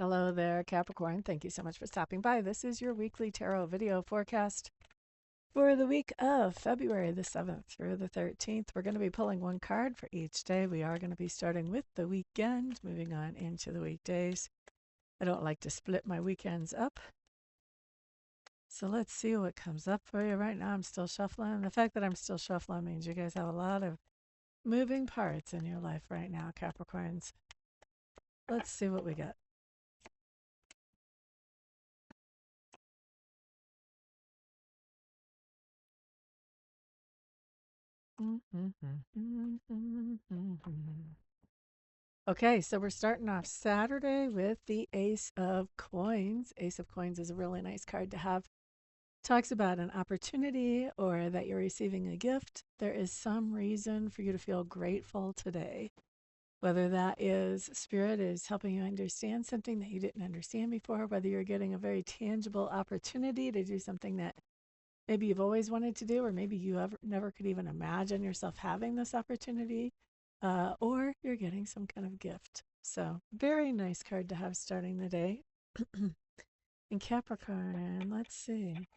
Hello there, Capricorn. Thank you so much for stopping by. This is your weekly tarot video forecast for the week of February the 7th through the 13th. We're going to be pulling one card for each day. We are going to be starting with the weekend, moving on into the weekdays. I don't like to split my weekends up. So let's see what comes up for you. Right now, I'm still shuffling. The fact that I'm still shuffling means you guys have a lot of moving parts in your life right now, Capricorns. Let's see what we got. Okay, so we're starting off Saturday with the Ace of Coins. Ace of Coins is a really nice card to have. Talks about an opportunity or that you're receiving a gift. There is some reason for you to feel grateful today. Whether that is spirit is helping you understand something that you didn't understand before, whether you're getting a very tangible opportunity to do something that maybe you've always wanted to do, or maybe you never could even imagine yourself having this opportunity, or you're getting some kind of gift. So, very nice card to have starting the day. In Capricorn, let's see.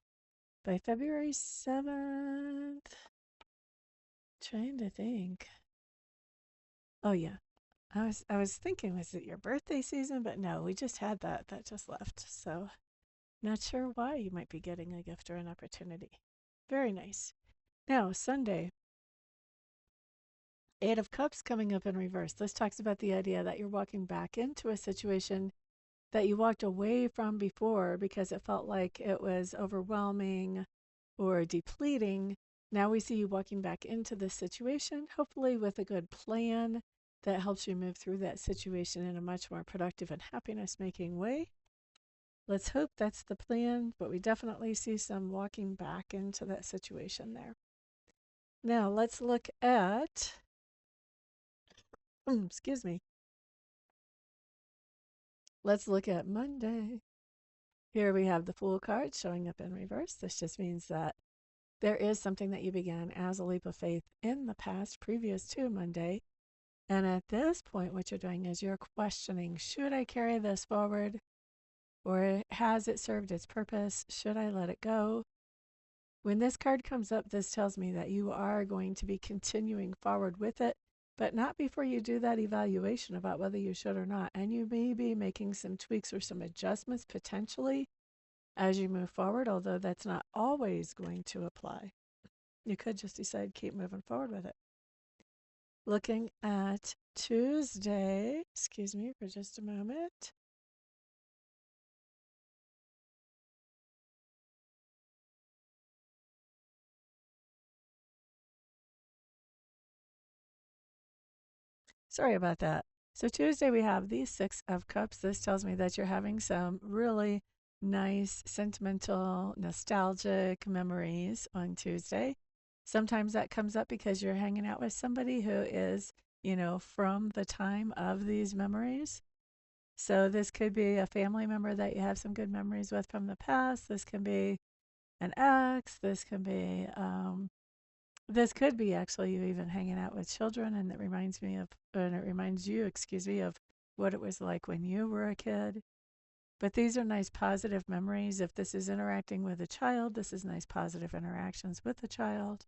By February 7th, trying to think. Oh yeah. I was thinking, was it your birthday season? But no, we just had that. That just left. So not sure why you might be getting a gift or an opportunity. Very nice. Now, Sunday, Eight of Cups coming up in reverse. This talks about the idea that you're walking back into a situation that you walked away from before because it felt like it was overwhelming or depleting. Now we see you walking back into this situation, hopefully with a good plan that helps you move through that situation in a much more productive and happiness making way. Let's hope that's the plan, but we definitely see some walking back into that situation there. Now let's look at, excuse me, let's look at Monday. Here we have the Fool card showing up in reverse. This just means that there is something that you began as a leap of faith in the past, previous to Monday. And at this point, what you're doing is you're questioning, should I carry this forward? Or has it served its purpose? Should I let it go? When this card comes up, this tells me that you are going to be continuing forward with it, but not before you do that evaluation about whether you should or not. And you may be making some tweaks or some adjustments potentially as you move forward, although that's not always going to apply. You could just decide keep moving forward with it. Looking at Tuesday, excuse me for just a moment. Sorry about that. So Tuesday we have the Six of Cups. This tells me that you're having some really nice, sentimental, nostalgic memories on Tuesday. Sometimes that comes up because you're hanging out with somebody who is, from the time of these memories. So this could be a family member that you have some good memories with from the past. This can be an ex. This could be actually you even hanging out with children, and it reminds you, excuse me, of what it was like when you were a kid. But these are nice positive memories. If this is interacting with a child, this is nice positive interactions with the child.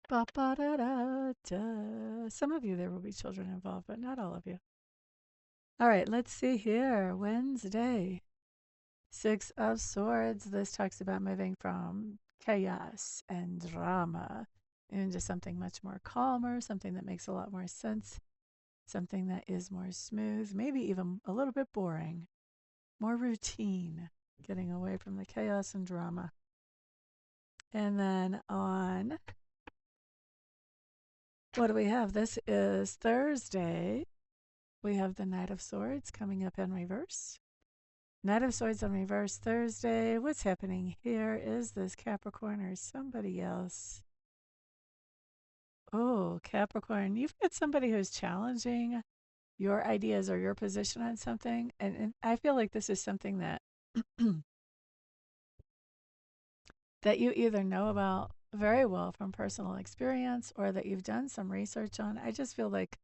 Ba ba da da da. Some of you there will be children involved, but not all of you. All right, let's see here. Wednesday. Six of Swords. This talks about moving from chaos and drama into something much more calmer, something that makes a lot more sense, something that is more smooth, maybe even a little bit boring, more routine, getting away from the chaos and drama. And then on, what do we have? This is Thursday. We have the Knight of Swords coming up in reverse. Knight of Swords in reverse Thursday. What's happening here? Is this Capricorn or somebody else? Oh, Capricorn, you've got somebody who's challenging your ideas or your position on something. And I feel like this is something that that you either know about very well from personal experience or that you've done some research on. I just feel like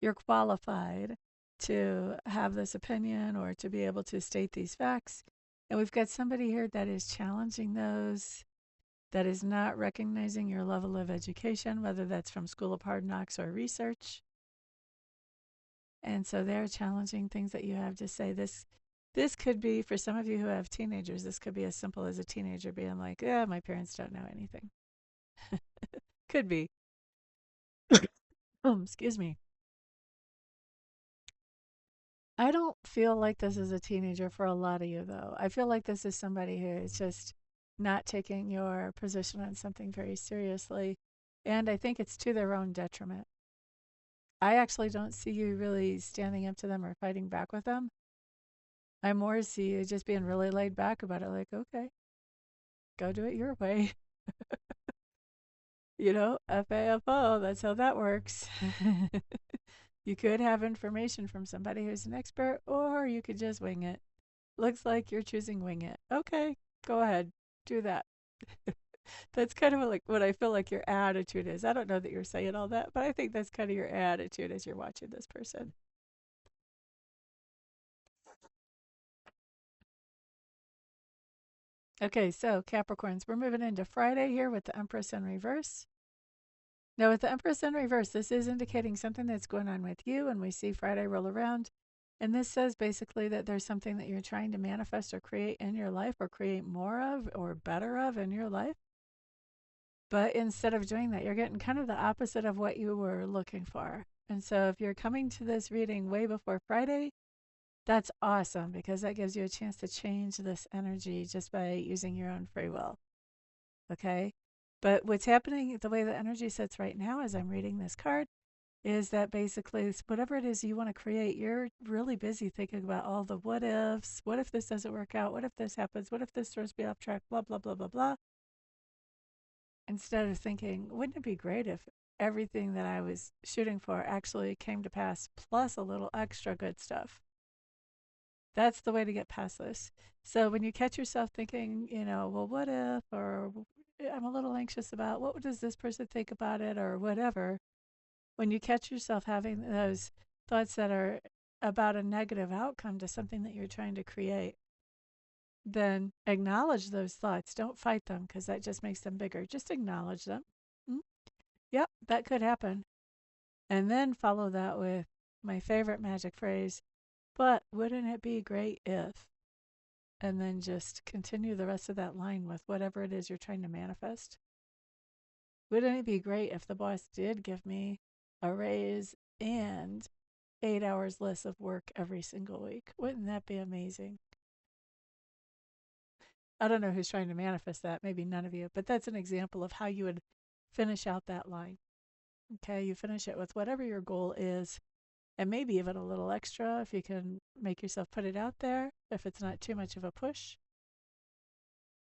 You're qualified to have this opinion or to be able to state these facts. And we've got somebody here that is challenging those, that is not recognizing your level of education, whether that's from School of Hard Knocks or research. And so they're challenging things that you have to say. This could be, for some of you who have teenagers, this could be as simple as a teenager being like, yeah, my parents don't know anything. Could be. Oh, excuse me. I don't feel like this is a teenager for a lot of you, though. I feel like this is somebody who is just not taking your position on something very seriously. And I think it's to their own detriment. I actually don't see you really standing up to them or fighting back with them. I more see you just being really laid back about it, like, okay, go do it your way. FAFO, that's how that works. You could have information from somebody who's an expert, or you could just wing it. Looks like you're choosing wing it. Okay, go ahead, do that. That's kind of like what I feel like your attitude is. I don't know that you're saying all that, but I think that's kind of your attitude as you're watching this person. Okay, so Capricorns, we're moving into Friday here with the Empress in reverse. Now, with the Empress in reverse, this is indicating something that's going on with you, and we see Friday roll around. And this says basically that there's something that you're trying to manifest or create in your life or create more of or better of in your life. But instead of doing that, you're getting kind of the opposite of what you were looking for. And so if you're coming to this reading way before Friday, that's awesome because that gives you a chance to change this energy just by using your own free will. Okay? But what's happening, the way the energy sits right now as I'm reading this card, is that basically whatever it is you want to create, you're really busy thinking about all the what ifs. What if this doesn't work out? What if this happens? What if this throws me off track? Blah, blah, blah, blah, blah. Instead of thinking, wouldn't it be great if everything that I was shooting for actually came to pass, plus a little extra good stuff? That's the way to get past this. So when you catch yourself thinking, well, what if, or I'm a little anxious about what does this person think about it, or whatever, when you catch yourself having those thoughts that are about a negative outcome to something that you're trying to create, then acknowledge those thoughts. Don't fight them because that just makes them bigger. Just acknowledge them. Mm, yep, that could happen. And then follow that with my favorite magic phrase, but wouldn't it be great if? And then just continue the rest of that line with whatever it is you're trying to manifest. Wouldn't it be great if the boss did give me a raise and 8 hours less of work every single week? Wouldn't that be amazing? I don't know who's trying to manifest that, maybe none of you, but that's an example of how you would finish out that line. Okay, you finish it with whatever your goal is, and maybe even a little extra if you can make yourself put it out there, if it's not too much of a push.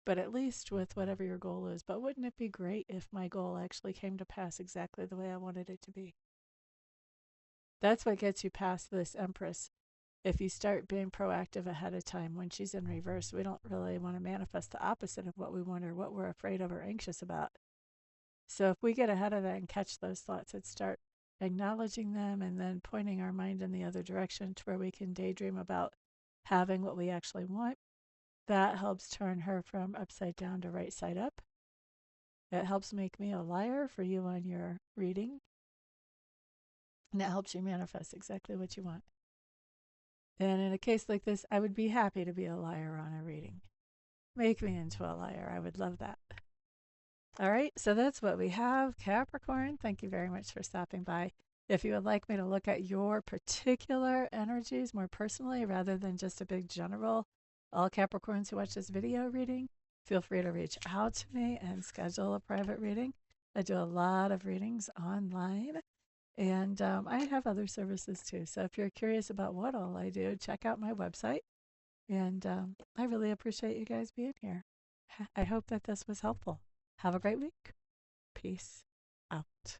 But at least with whatever your goal is. But wouldn't it be great if my goal actually came to pass exactly the way I wanted it to be? That's what gets you past this Empress. If you start being proactive ahead of time when she's in reverse, we don't really want to manifest the opposite of what we want or what we're afraid of or anxious about. So if we get ahead of that and catch those thoughts and start acknowledging them and then pointing our mind in the other direction to where we can daydream about having what we actually want, that helps turn her from upside down to right side up. It helps make me a liar for you on your reading. And it helps you manifest exactly what you want. And in a case like this, I would be happy to be a liar on a reading. Make me into a liar. I would love that. All right, so that's what we have. Capricorn, thank you very much for stopping by. If you would like me to look at your particular energies more personally rather than just a big general, all Capricorns who watch this video reading, feel free to reach out to me and schedule a private reading. I do a lot of readings online. And I have other services too. So if you're curious about what all I do, check out my website. And I really appreciate you guys being here. I hope that this was helpful. Have a great week. Peace out.